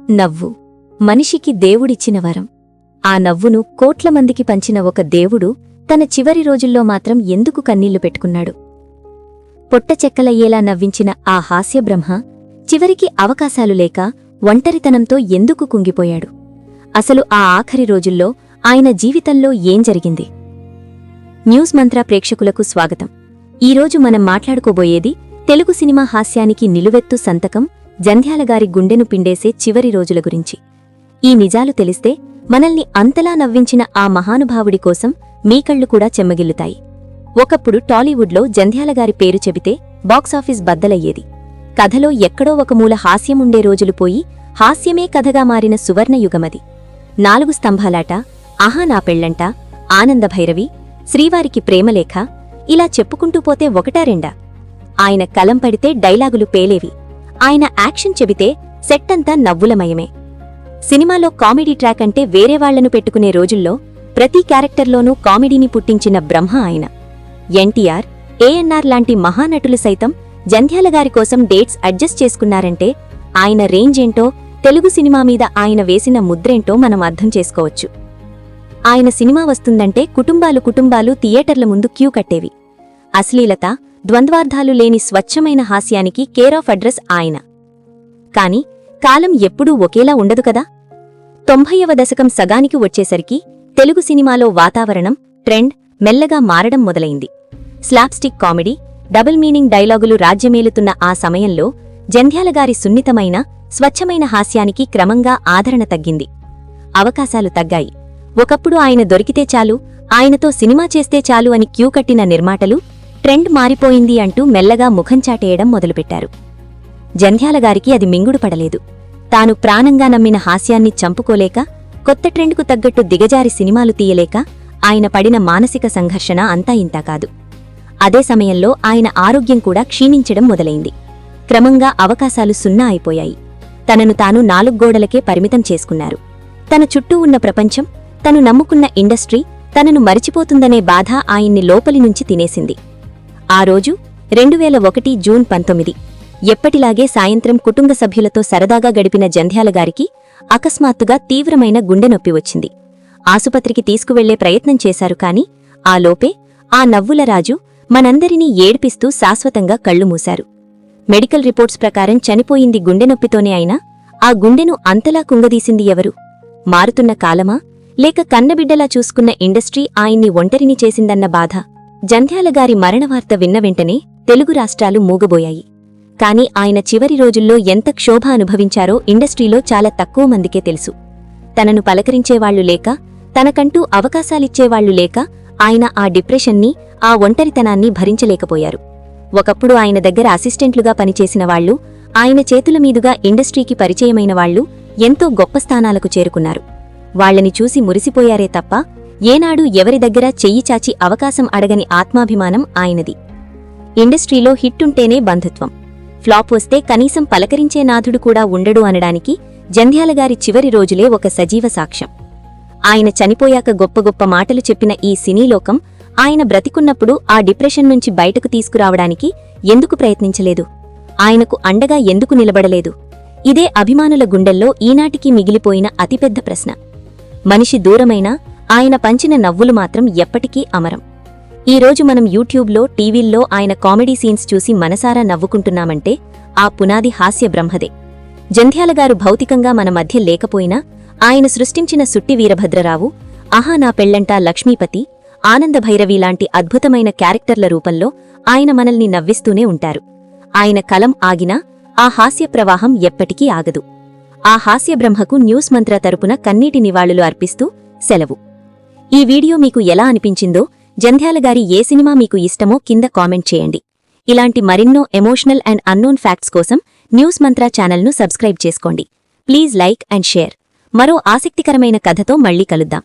నవ్వు మనిషికి దేవుడిచ్చిన వరం. ఆ నవ్వును కోట్ల మందికి పంచిన ఒక దేవుడు తన చివరి రోజుల్లో మాత్రం ఎందుకు కన్నీళ్లు పెట్టుకున్నాడు? పొట్టచెక్కలయ్యేలా నవ్వించిన ఆ హాస్యబ్రహ్మ చివరికి అవకాశాలు లేక ఒంటరితనంతో ఎందుకు కుంగిపోయాడు? అసలు ఆ ఆఖరి రోజుల్లో ఆయన జీవితంలో ఏం జరిగింది? న్యూస్ మంత్ర ప్రేక్షకులకు స్వాగతం. ఈరోజు మనం మాట్లాడుకోబోయేది తెలుగు సినిమా హాస్యానికి నిలువెత్తు సంతకం జంధ్యాలగారి గుండెను పిండేసే చివరి రోజుల గురించి. ఈ నిజాలు తెలిస్తే మనల్ని అంతలా నవ్వించిన ఆ మహానుభావుడి కోసం మీ కళ్ళు కూడా చెమ్మగిల్లుతాయి. ఒకప్పుడు టాలీవుడ్లో జంధ్యాలగారి పేరు చెబితే బాక్సాఫీస్ బద్దలయ్యేది. కథలో ఎక్కడో ఒక మూల హాస్యముండే రోజులు పోయి హాస్యమే కథగా మారిన సువర్ణయుగమది. 4 స్తంభాలాట, ఆహా నా పెళ్లంట, ఆనందభైరవి, శ్రీవారికి ప్రేమలేఖ, ఇలా చెప్పుకుంటూ పోతే ఒకటా రెండా? ఆయన కలం పడితే డైలాగులు పేలేవి. ఆయన యాక్షన్ చెబితే సెట్టంతా నవ్వులమయమే. సినిమాలో కామెడీ ట్రాక్ అంటే వేరేవాళ్లను పెట్టుకునే రోజుల్లో ప్రతి క్యారెక్టర్లోనూ కామెడీని పుట్టించిన బ్రహ్మ ఆయన. ఎన్టీఆర్, ఏఎన్ఆర్ లాంటి మహానటులు సైతం జంధ్యాలగారి కోసం డేట్స్ అడ్జస్ట్ చేసుకున్నారంటే ఆయన రేంజ్ ఏంటో, తెలుగు సినిమా మీద ఆయన వేసిన ముద్రేంటో మనం అర్థం చేసుకోవచ్చు. ఆయన సినిమా వస్తుందంటే కుటుంబాలు థియేటర్ల ముందు క్యూ కట్టేవి. అశ్లీలత, ద్వంద్వార్థాలు లేని స్వచ్ఛమైన హాస్యానికి కేర్ ఆఫ్ అడ్రస్ ఆయన. కాని కాలం ఎప్పుడూ ఒకేలా ఉండదు కదా. 90వ దశకం సగానికి వచ్చేసరికి తెలుగు సినిమాలో వాతావరణం, ట్రెండ్ మెల్లగా మారడం మొదలైంది. స్లాప్స్టిక్ కామెడీ, డబుల్ మీనింగ్ డైలాగులు రాజ్యమేలుతున్న ఆ సమయంలో జంధ్యాలగారి సున్నితమైన, స్వచ్ఛమైన హాస్యానికి క్రమంగా ఆదరణ తగ్గింది. అవకాశాలు తగ్గాయి. ఒకప్పుడు ఆయన దొరికితే చాలు, ఆయనతో సినిమా చేస్తే చాలు అని క్యూ కట్టిన నిర్మాటలు ట్రెండ్ మారిపోయింది అంటూ మెల్లగా ముఖం చాటేయడం మొదలుపెట్టారు. జంధ్యాలగారికి అది మింగుడు పడలేదు. తాను ప్రాణంగా నమ్మిన హాస్యాన్ని చంపుకోలేక, కొత్త ట్రెండ్కు తగ్గట్టు దిగజారి సినిమాలు తీయలేక ఆయన పడిన మానసిక సంఘర్షణ అంతా ఇంతా కాదు. అదే సమయంలో ఆయన ఆరోగ్యం కూడా క్షీణించడం మొదలైంది. క్రమంగా అవకాశాలు సున్నా అయిపోయాయి. తనను తాను 4 గోడలకే పరిమితం చేసుకున్నారు. తన చుట్టూ ఉన్న ప్రపంచం, తను నమ్ముకున్న ఇండస్ట్రీ తనను మరిచిపోతుందనే బాధ ఆయన్ని లోపలి నుంచి తినేసింది. ఆ రోజు 2001 జూన్ 19. ఎప్పటిలాగే సాయంత్రం కుటుంబ సభ్యులతో సరదాగా గడిపిన జంధ్యాలగారికి అకస్మాత్తుగా తీవ్రమైన గుండె నొప్పి వచ్చింది. ఆసుపత్రికి తీసుకువెళ్లే ప్రయత్నం చేశారు కాని ఆ లోపే ఆ నవ్వుల రాజు మనందరినీ ఏడ్పిస్తూ శాశ్వతంగా కళ్ళు మూశారు. మెడికల్ రిపోర్ట్స్ ప్రకారం చనిపోయింది గుండెనొప్పితోనే అయినా ఆ గుండెను అంతలా కుంగదీసింది ఎవరు? మారుతున్న కాలమా, లేక కన్నబిడ్డలా చూసుకున్న ఇండస్ట్రీ ఆయన్ని ఒంటరిని చేసిందన్న బాధ? జంధ్యాలగారి మరణవార్త విన్న వెంటనే తెలుగు రాష్ట్రాలు మూగబోయాయి. కాని ఆయన చివరి రోజుల్లో ఎంత క్షోభ అనుభవించారో ఇండస్ట్రీలో చాలా తక్కువ మందికే తెలుసు. తనను పలకరించేవాళ్లు లేక, తనకంటూ అవకాశాలిచ్చేవాళ్లు లేక ఆయన ఆ డిప్రెషన్ని, ఆ ఒంటరితనాన్ని భరించలేకపోయారు. ఒకప్పుడు ఆయన దగ్గర అసిస్టెంట్లుగా పనిచేసిన వాళ్లు, ఆయన చేతుల మీదుగా ఇండస్ట్రీకి పరిచయమైన వాళ్లు ఎంతో గొప్ప స్థానాలకు చేరుకున్నారు. వాళ్లని చూసి మురిసిపోయారే తప్ప ఏనాడు ఎవరి దగ్గర చెయ్యి చాచి అవకాశం అడగని ఆత్మాభిమానం ఆయనది. ఇండస్ట్రీలో హిట్టుంటేనే బంధుత్వం, ఫ్లాప్ వస్తే కనీసం పలకరించే నాథుడు కూడా ఉండడు అనడానికి జంధ్యాలగారి చివరి రోజులే ఒక సజీవ సాక్ష్యం. ఆయన చనిపోయాక గొప్ప గొప్ప మాటలు చెప్పిన ఈ సినీలోకం ఆయన బ్రతికున్నప్పుడు ఆ డిప్రెషన్ నుంచి బయటకు తీసుకురావడానికి ఎందుకు ప్రయత్నించలేదు? ఆయనకు అండగా ఎందుకు నిలబడలేదు? ఇదే అభిమానుల గుండెల్లో ఈనాటికి మిగిలిపోయిన అతిపెద్ద ప్రశ్న. మనిషి దూరమైనా ఆయన పంచిన నవ్వులు మాత్రం ఎప్పటికీ అమరం. ఈరోజు మనం యూట్యూబ్లో, టీవీల్లో ఆయన కామెడీ సీన్స్ చూసి మనసారా నవ్వుకుంటున్నామంటే ఆ పునాది హాస్య బ్రహ్మదే. జంధ్యాలగారు భౌతికంగా మన మధ్య లేకపోయినా ఆయన సృష్టించిన సుట్టి వీరభద్రరావు, ఆహా నా పెళ్లంట, లక్ష్మీపతి, ఆనందభైరవి లాంటి అద్భుతమైన క్యారెక్టర్ల రూపంలో ఆయన మనల్ని నవ్విస్తూనే ఉంటారు. ఆయన కలం ఆగినా ఆ హాస్య ప్రవాహం ఎప్పటికీ ఆగదు. ఆ హాస్య బ్రహ్మకు న్యూస్ మంత్ర తరపున కన్నీటి నివాళులు అర్పిస్తూ సెలవు. ఈ వీడియో మీకు ఎలా అనిపించిందో, జంధ్యాలగారి ఏ సినిమా మీకు ఇష్టమో కింద కామెంట్ చేయండి. ఇలాంటి మరిన్నో ఎమోషనల్ అండ్ అన్నోన్ ఫ్యాక్ట్స్ కోసం న్యూస్ మంత్ర ఛానల్ను సబ్స్క్రైబ్ చేసుకోండి. Please like and share. మరో ఆసక్తికరమైన కథతో మళ్ళీ కలుద్దాం.